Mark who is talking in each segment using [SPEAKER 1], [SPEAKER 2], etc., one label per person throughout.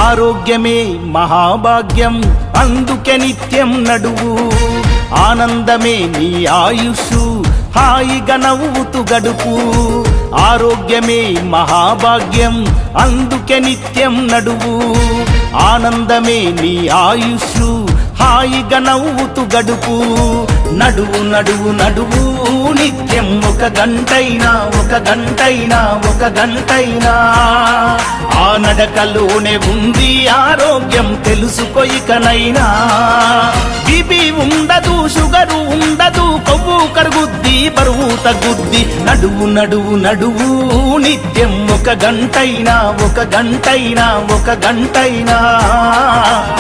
[SPEAKER 1] ఆరోగ్యమే మహాభాగ్యం అందుకే నిత్యం నడువు ఆనందమే నీ ఆయుషు హాయిగా నవ్వుతూ గడుపు ఆరోగ్యమే మహాభాగ్యం అందుకే నిత్యం నడువు ఆనందమే నీ ఆయుషు హాయిగా నవ్వుతూ గడుపు నడువు నడువు నడువు నిత్యం ఒక గంటైనా ఆ నడకలోనే ఉంది ఆరోగ్యం తెలుసుకో ఇకనైనా బీపీ ఉండదు షుగరు ఉండదు కొవ్వు కరుగుద్ది బరువు తగ్గుద్ది నడువు నడువు నడువు నిత్యం ఒక గంటైనా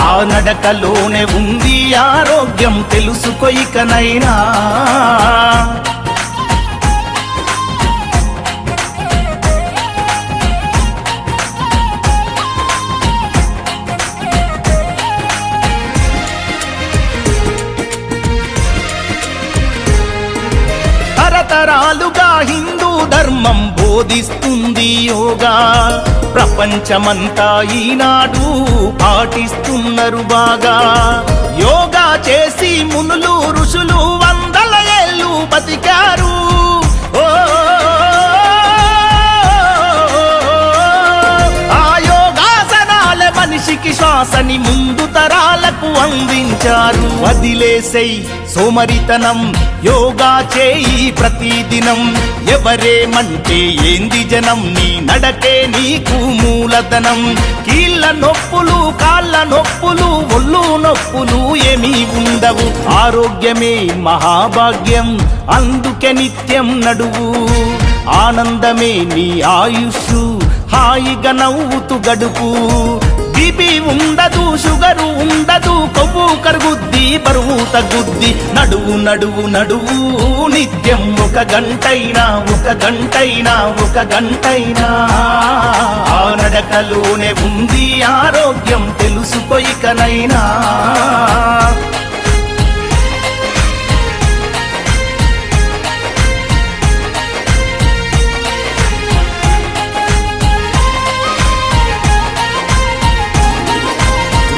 [SPEAKER 1] ఆ నడకలోనే ఉంది ఆరోగ్యం తెలుసుకో ఇకనైనా తరతరాలుగా హిందూ ధర్మం బోధిస్తుంది యోగా ప్రపంచమంతా ఈనాడు పాటిస్తున్నారు బాగా యోగా చేసి మునులు ఋషులు వందల ఏళ్ళు బతికారు ఆ యోగాసనాలే మనిషికి శ్వాసని ముందు తరాలకు అందించారు వదిలేసై సోమరితనం యోగా చేయి ప్రతిదినం ఎవరేమంటే ఏంది జనం నీ నడకే నీకు మూలధనం కీళ్ళ నొప్పులు కాళ్ళ నొప్పులు ఒళ్ళు నొప్పులు ఏమీ ఉండవు ఆరోగ్యమే మహాభాగ్యం అందుకే నిత్యం నడువు ఆనందమే నీ ఆయుషు హాయిగా నవ్వుతూ గడుపు బీపీ ఉండదు షుగరు ఉండదు కొవ్వు కరుగుద్ది బరువు తగ్గుద్ది నడువు నడువు నడువు నిత్యం ఒక గంటైనా ఆ నడకలోనే ఉంది ఆరోగ్యం తెలుసుకో ఇకనైనా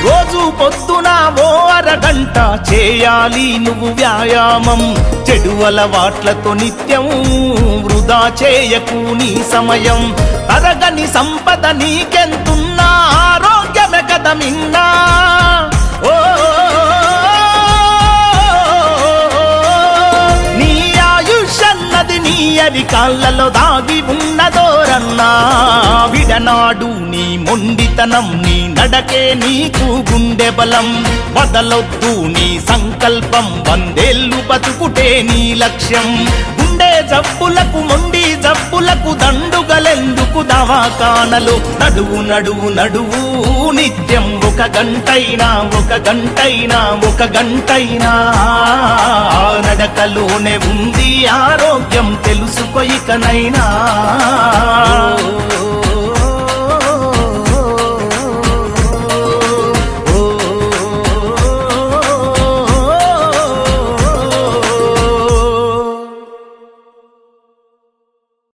[SPEAKER 1] రోజు పొద్దున ఓ అరగంట చేయాలి నువ్వు వ్యాయామం చెడు అలవాట్లతో నిత్యం వృధా చేయకు నీ సమయం తరగని సంపద నీకెంతున్నా ఆరోగ్యమే కదా మిన్నా నీ ఆయుష్ అన్నది నీ అరికాళ్ళలో దాగి ఉన్నదోరన్నా విడనాడు నీ మొండితనం నీ నడకే నీకు గుండె బలం వదలొద్దు నీ సంకల్పం 100 ఏళ్ళు బతుకుటే నీ లక్ష్యం గుండె జబ్బులకు మొండి జబ్బులకు దండుగలెందుకు దవాఖానలు నడువు నడువు నడువు నిత్యం ఒక గంటైనా ఆ నడకలోనే ఉంది ఆరోగ్యం తెలుసుకో ఇకనైనా